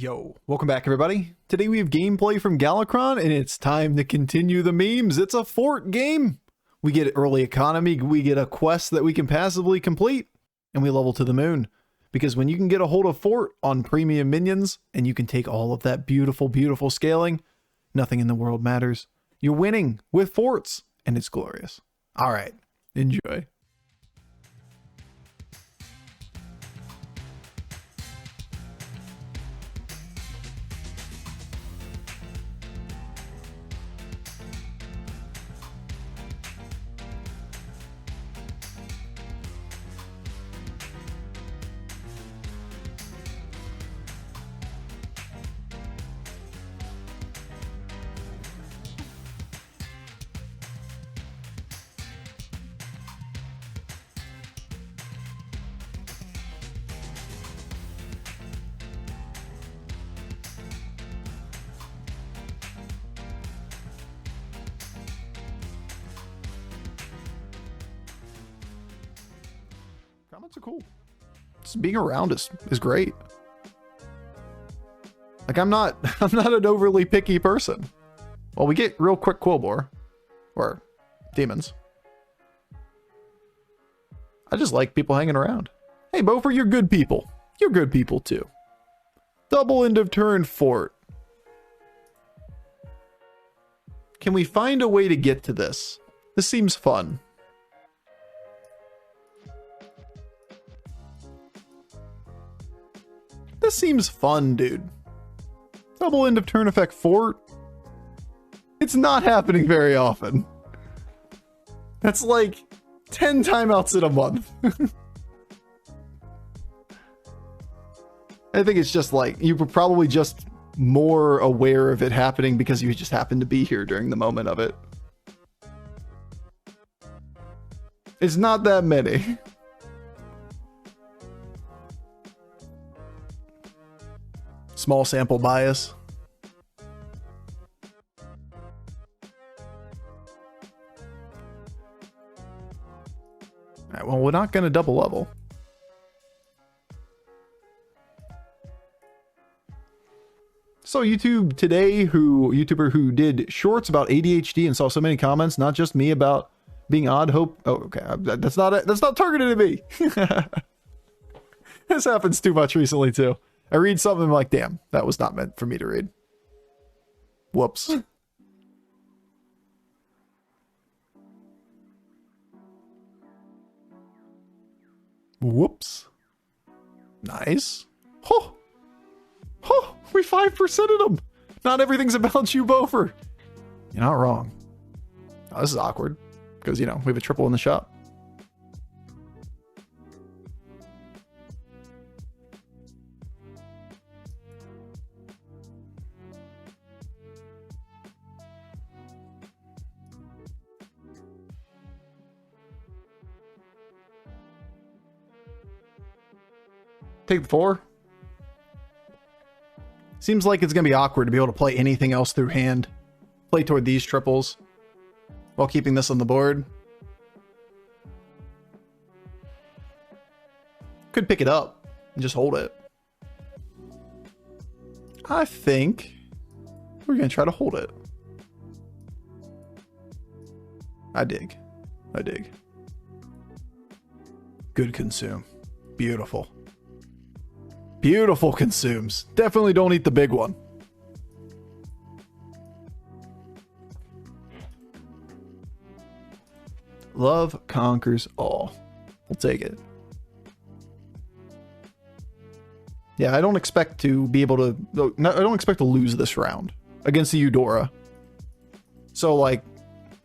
Yo, welcome back everybody. Today we have gameplay from Galakrond and it's time to continue the memes. It's a fort game. We get early economy, we get a quest that we can passively complete, and we level to the moon. Because when you can get a hold of fort on premium minions and you can take all of that beautiful, beautiful scaling, nothing in the world matters. You're winning with forts and it's glorious. All right, enjoy. Comments are cool. Just being around is great. Like I'm not an overly picky person. Well, we get real quick Quillbore or demons. I just like people hanging around. Hey Bofur, you're good people. You're good people too. Double end of turn fort. Can we find a way to get to this? This seems fun. This seems fun, dude. Double end of turn effect fort. It's not happening very often. That's like 10 timeouts in a month. I think it's just like, you were probably just more aware of it happening because you just happened to be here during the moment of it. It's not that many. Small sample bias. Alright, well, we're not going to double level. So YouTuber who did shorts about ADHD and saw so many comments, not just me, about being odd hope. Oh, okay. That's not targeted at me. This happens too much recently too. I read something like, damn, that was not meant for me to read. Whoops. Whoops. Nice. Oh, we 5%ed them. Not everything's about you, Bofur. You're not wrong. Oh, this is awkward because, you know, we have a triple in the shop. Take the 4. Seems like it's going to be awkward to be able to play anything else through hand. Play toward these triples while keeping this on the board. Could pick it up and just hold it. I think we're going to try to hold it. I dig. Good consume. Beautiful. Beautiful consumes. Definitely don't eat the big one. Love conquers all. We'll take it. Yeah, I don't expect to be able to... I don't expect to lose this round against the Eudora. So, like...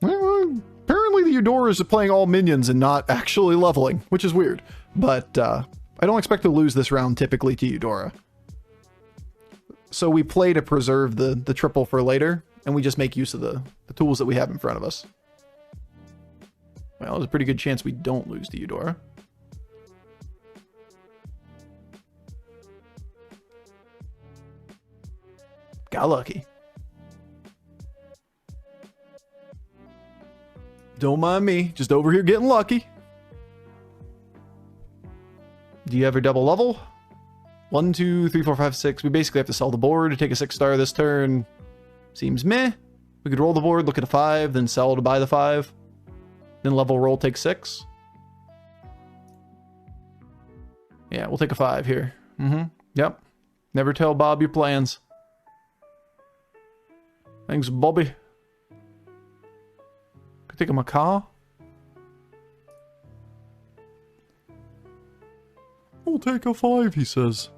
apparently the Eudora is playing all minions and not actually leveling, which is weird. But, I don't expect to lose this round typically to Eudora. So we play to preserve the triple for later, and we just make use of the tools that we have in front of us. Well, there's a pretty good chance we don't lose to Eudora. Got lucky. Don't mind me, just over here getting lucky. Do you ever double level? 1, 2, 3, 4, 5, 6. We basically have to sell the board to take a 6-star this turn. Seems meh. We could roll the board, look at a 5, then sell to buy the 5. Then level roll, take 6. Yeah, we'll take a 5 here. Yep. Never tell Bob your plans. Thanks, Bobby. Could take a macaw. We'll take a 5, he says.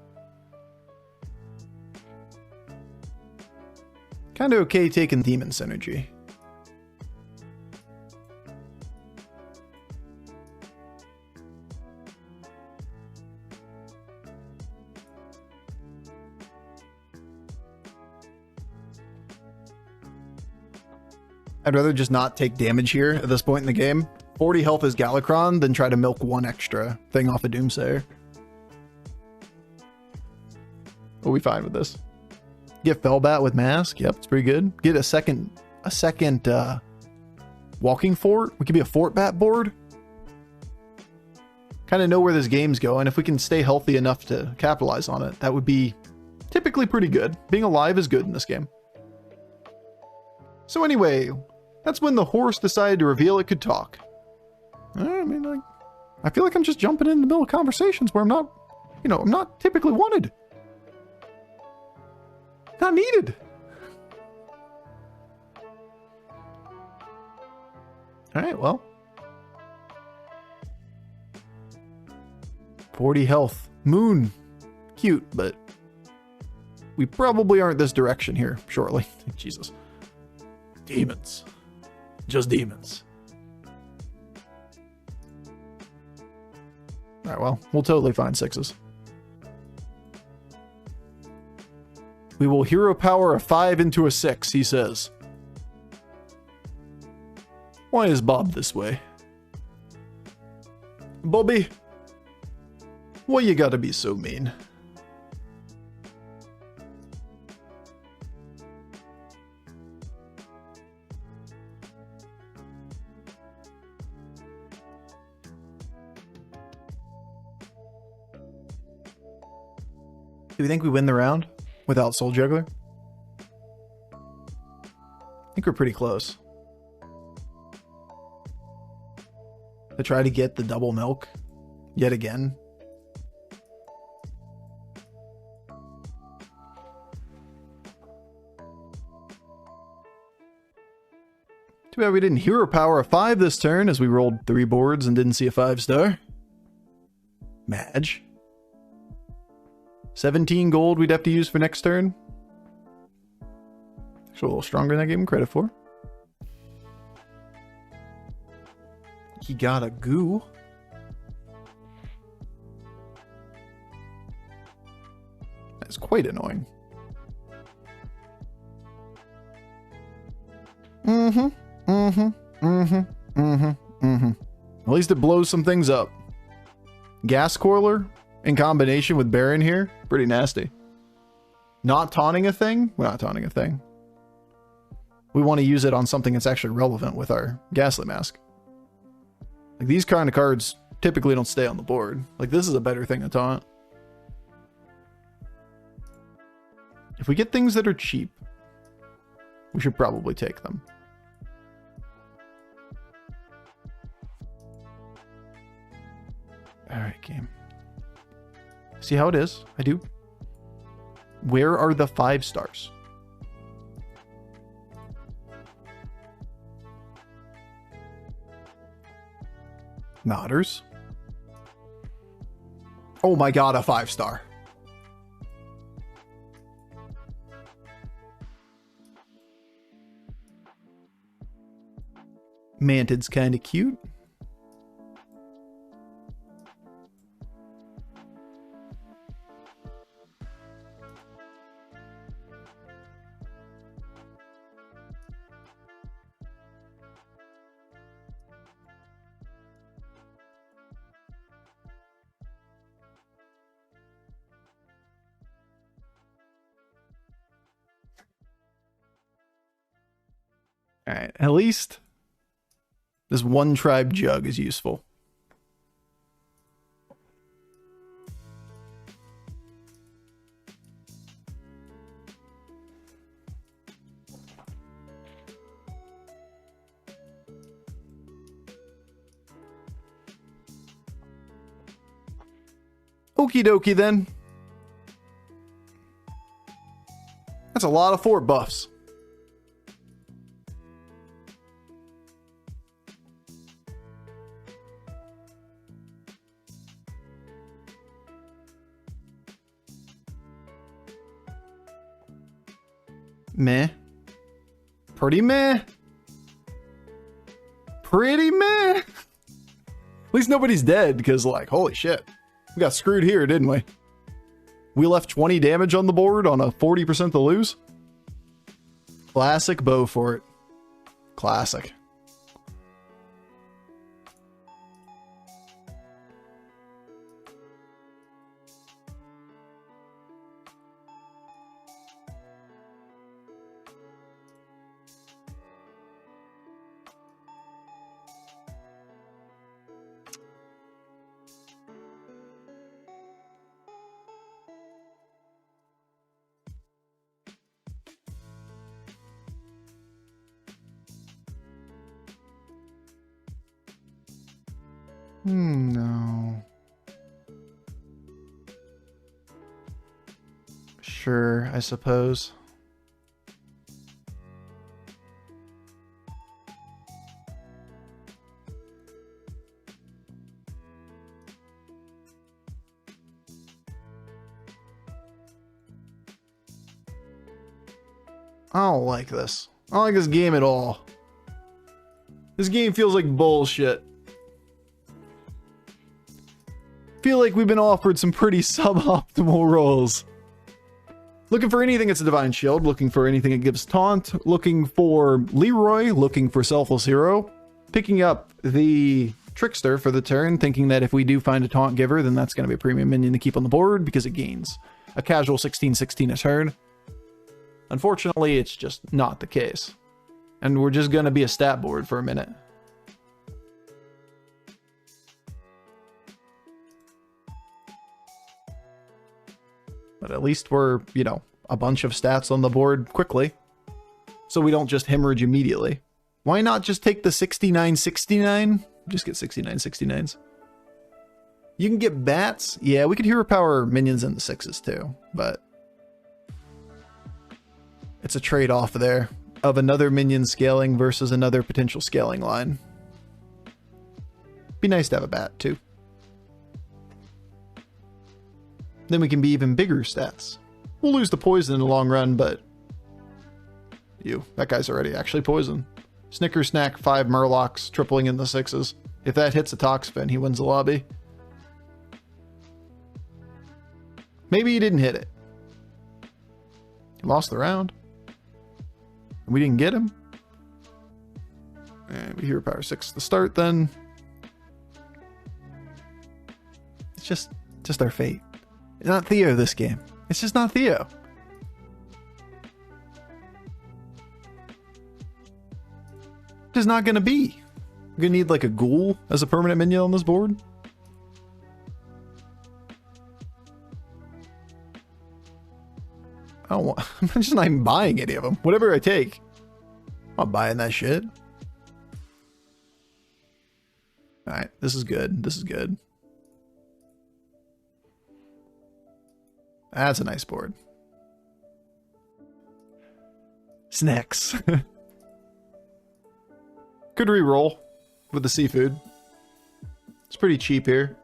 Kinda okay taking demon synergy. I'd rather just not take damage here at this point in the game. 40 health is Galakron, than try to milk 1 extra thing off of Doomsayer. We'll be fine with this. Get Firebat with Mask. Yep, it's pretty good. Get a second walking fort. We could be a fort bat board. Kind of know where this game's going. If we can stay healthy enough to capitalize on it, that would be typically pretty good. Being alive is good in this game. So anyway, that's when the horse decided to reveal it could talk. I mean, like, I feel like I'm just jumping in the middle of conversations where I'm not, I'm not typically wanted. Not needed. Alright, well. 40 health. Moon. Cute, but we probably aren't this direction here shortly. Jesus. Demons. Just demons. Alright, well, we'll totally find 6s. We will hero power a 5 into a 6, he says. Why is Bob this way? Bobby? Why you gotta be so mean? Do we think we win the round without Soul Juggler? I think we're pretty close. To try to get the double milk yet again. Too bad we didn't hero power a 5 this turn as we rolled 3 boards and didn't see a 5-star. Madge. 17 gold we'd have to use for next turn. Actually, a little stronger than I gave him credit for. He got a goo. That's quite annoying. At least it blows some things up. Gas Coiler in combination with Baron here, pretty nasty. Not taunting a thing? We're not taunting a thing. We want to use it on something that's actually relevant with our Ghastly Mask. Like, these kind of cards typically don't stay on the board. Like, this is a better thing to taunt. If we get things that are cheap, we should probably take them. Alright, game. See how it is? I do. Where are the 5-stars? Nodders. Oh my god, a 5-star. Mantid's kind of cute. Alright, at least this one tribe jug is useful. Okie dokie then. That's a lot of fort buffs. Meh. Pretty meh. Pretty meh. At least nobody's dead, because, like, holy shit. We got screwed here, didn't we? We left 20 damage on the board on a 40% to lose. Classic Bofur. Classic. No. Sure, I suppose. I don't like this. I don't like this game at all. This game feels like bullshit. Feel like we've been offered some pretty suboptimal rolls. Looking for anything that's a Divine Shield, looking for anything that gives Taunt, looking for Leroy, looking for Selfless Hero, picking up the Trickster for the turn, thinking that if we do find a Taunt Giver, then that's going to be a premium minion to keep on the board because it gains a casual 16/16 a turn. Unfortunately, it's just not the case. And we're just going to be a stat board for a minute. But at least we're, you know, a bunch of stats on the board quickly. So we don't just hemorrhage immediately. Why not just take the 69/69? Just get 69/69s. You can get bats. Yeah, we could hero power minions in the 6s too. But it's a trade-off there of another minion scaling versus another potential scaling line. Be nice to have a bat too. Then we can be even bigger stats. We'll lose the poison in the long run, but... that guy's already actually poisoned. Snicker Snack, 5 Murlocs, tripling in the 6s. If that hits a Toxfin, he wins the lobby. Maybe he didn't hit it. He lost the round. We didn't get him. And we hero power 6 to start then. It's just our fate. It's not Theo this game. It's just not Theo. Just not gonna be. We're gonna need like a ghoul as a permanent minion on this board. I don't want, I'm just not even buying any of them. Whatever I take, I'm not buying that shit. Alright, this is good. This is good. That's a nice board. Snacks. Could re-roll with the seafood. It's pretty cheap here.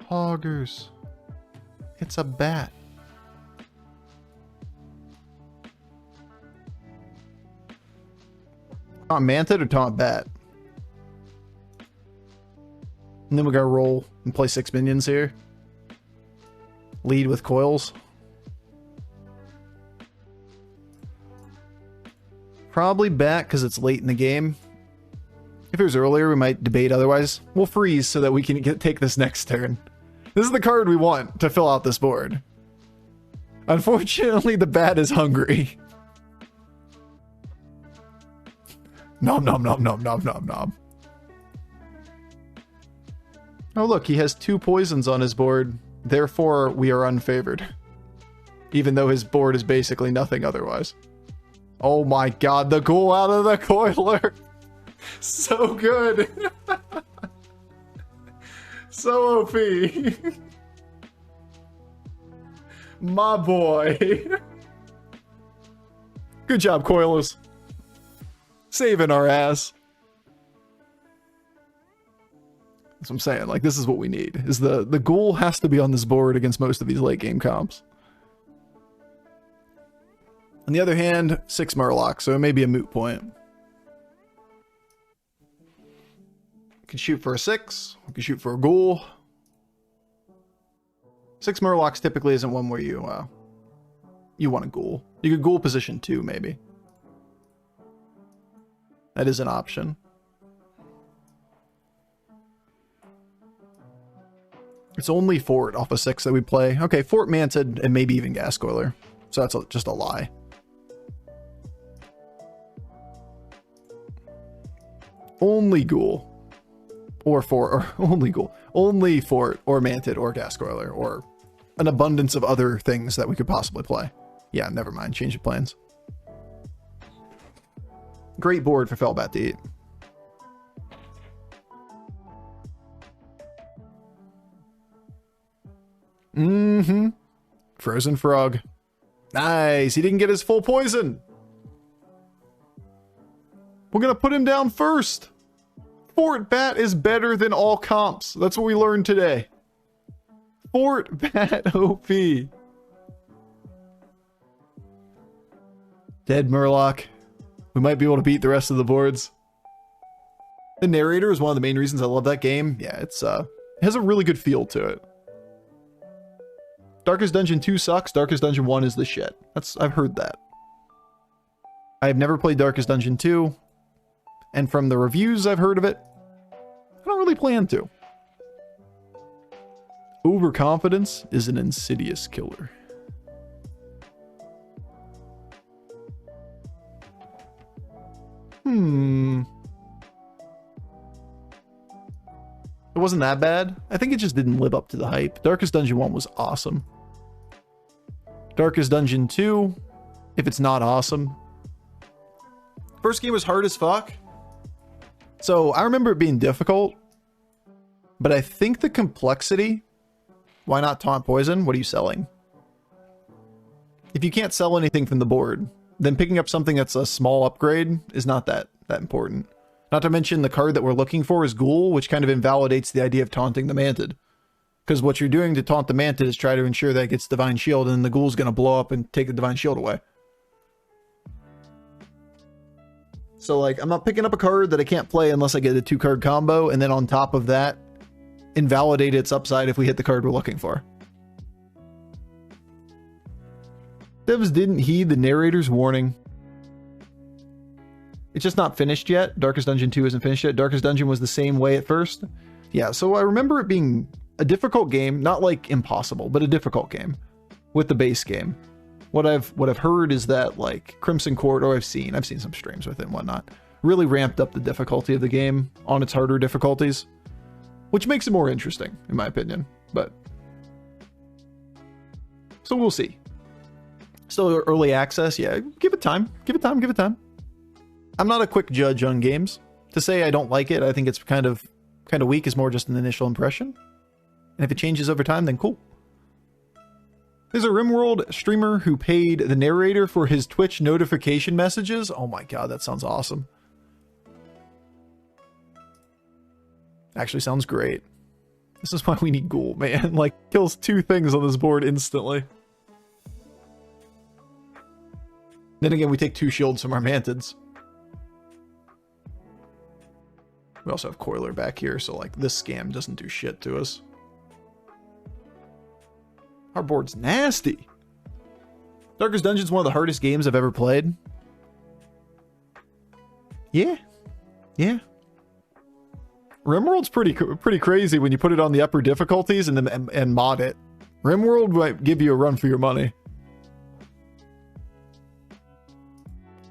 Hoggers. It's a bat. Taunt Mantid or Taunt Bat? And then we gotta roll and play 6 minions here. Lead with coils. Probably Bat because it's late in the game. If it was earlier, we might debate otherwise. We'll freeze so that we can take this next turn. This is the card we want to fill out this board. Unfortunately, the Bat is hungry. Nom nom nom nom nom nom nom. Oh look, he has 2 poisons on his board. Therefore, we are unfavored. even though his board is basically nothing otherwise. Oh my god, the ghoul out of the coiler! So good! So OP! My boy! Good job, coilers. Saving our ass. That's what I'm saying. Like, this is what we need. Is the ghoul has to be on this board against most of these late game comps. On the other hand, 6 murlocs, so it may be a moot point. We can shoot for a 6. We can shoot for a ghoul. 6 murlocs typically isn't one where you want a ghoul. You could ghoul position 2, maybe. That is an option. It's only Fort off a 6 that we play. Okay, Fort Mantid and maybe even Gascoiler. So that's just a lie. Only Ghoul. Or Fort, or only Ghoul. Only Fort, or Mantid, or Gascoiler, or an abundance of other things that we could possibly play. Yeah, never mind. Change of plans. Great board for Firebat to eat. Mm-hmm. Frozen Frog. Nice. He didn't get his full poison. We're going to put him down first. Fort Bat is better than all comps. That's what we learned today. Fort Bat OP. Dead Murloc. We might be able to beat the rest of the boards. The narrator is one of the main reasons I love that game. Yeah, it has a really good feel to it. Darkest Dungeon 2 sucks. Darkest Dungeon 1 is the shit. I've heard that. I've never played Darkest Dungeon 2. And from the reviews I've heard of it, I don't really plan to. Overconfidence is an insidious killer. It wasn't that bad. I think it just didn't live up to the hype. Darkest Dungeon 1 was awesome. Darkest Dungeon 2, if it's not awesome. First game was hard as fuck. So I remember it being difficult. But I think the complexity... Why not taunt poison? What are you selling? If you can't sell anything from the board, then picking up something that's a small upgrade is not that important. Not to mention the card that we're looking for is Ghoul, which kind of invalidates the idea of taunting the Mantid. Because what you're doing to taunt the Mantid is try to ensure that it gets Divine Shield, and then the Ghoul's going to blow up and take the Divine Shield away. So, like, I'm not picking up a card that I can't play unless I get a 2-card combo, and then on top of that, invalidate its upside if we hit the card we're looking for. Devs didn't heed the narrator's warning. It's just not finished yet. Darkest Dungeon 2 isn't finished yet. Darkest Dungeon was the same way at first. Yeah, so I remember it being a difficult game, not like impossible, but a difficult game with the base game. What I've heard is that like Crimson Court, or I've seen some streams with it and whatnot, really ramped up the difficulty of the game on its harder difficulties, which makes it more interesting, in my opinion. But so we'll see. Still early access, yeah. Give it time. Give it time. Give it time. I'm not a quick judge on games. To say I don't like it, I think it's kind of weak, is more just an initial impression. And if it changes over time, then cool. There's a RimWorld streamer who paid the narrator for his Twitch notification messages. Oh my god, that sounds awesome. Actually sounds great. This is why we need Ghoul, man. Like, kills 2 things on this board instantly. Then again, we take 2 shields from our Mantids. We also have Coiler back here, so like this scam doesn't do shit to us. Our board's nasty. Darkest Dungeon's one of the hardest games I've ever played. Yeah. Yeah. RimWorld's pretty crazy when you put it on the upper difficulties and mod it. RimWorld might give you a run for your money.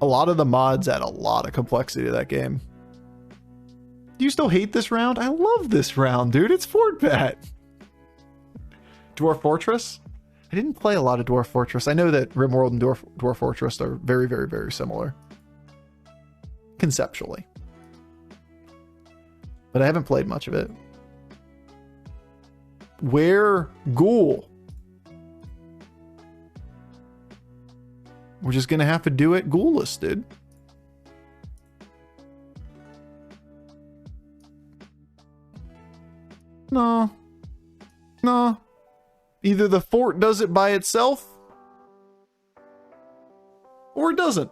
A lot of the mods add a lot of complexity to that game. Do you still hate this round? I love this round, dude. It's Fort Bat. Dwarf Fortress? I didn't play a lot of Dwarf Fortress. I know that RimWorld and Dwarf Fortress are very, very, very similar. Conceptually. But I haven't played much of it. Where Ghoul? We're just gonna have to do it ghoulless, dude. No. No. Either the fort does it by itself, or it doesn't.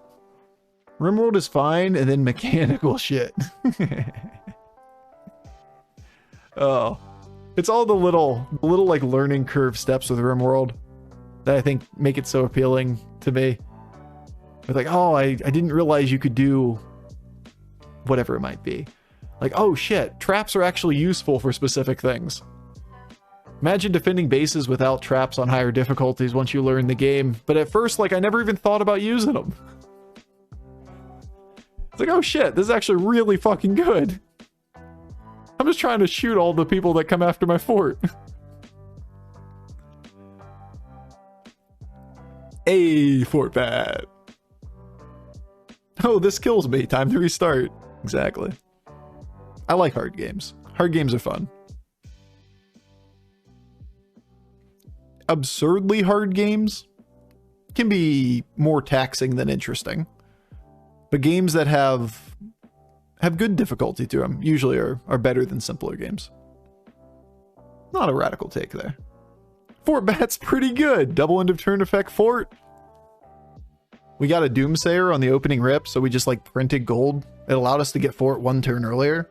RimWorld is fine, and then mechanical shit. Oh. It's all the little like learning curve steps with RimWorld that I think make it so appealing to me. It's like, oh, I didn't realize you could do whatever it might be. Like, oh shit, traps are actually useful for specific things. Imagine defending bases without traps on higher difficulties once you learn the game. But at first, like, I never even thought about using them. It's like, oh shit, this is actually really fucking good. I'm just trying to shoot all the people that come after my fort. Hey, Fortbat. Oh, this kills me. Time to restart. Exactly. I like hard games. Hard games are fun. Absurdly hard games can be more taxing than interesting. But games that have good difficulty to them usually are better than simpler games. Not a radical take there. Fortbat's pretty good. Double end of turn effect fort. We got a Doomsayer on the opening rip, so we just like printed gold. It allowed us to get fort one turn earlier.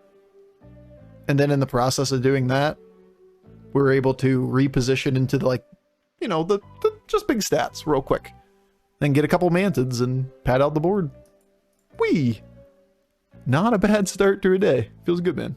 And then in the process of doing that, we were able to reposition into the, like, you know, the just big stats real quick. Then get a couple mantids and pad out the board. Whee! Not a bad start to a day. Feels good, man.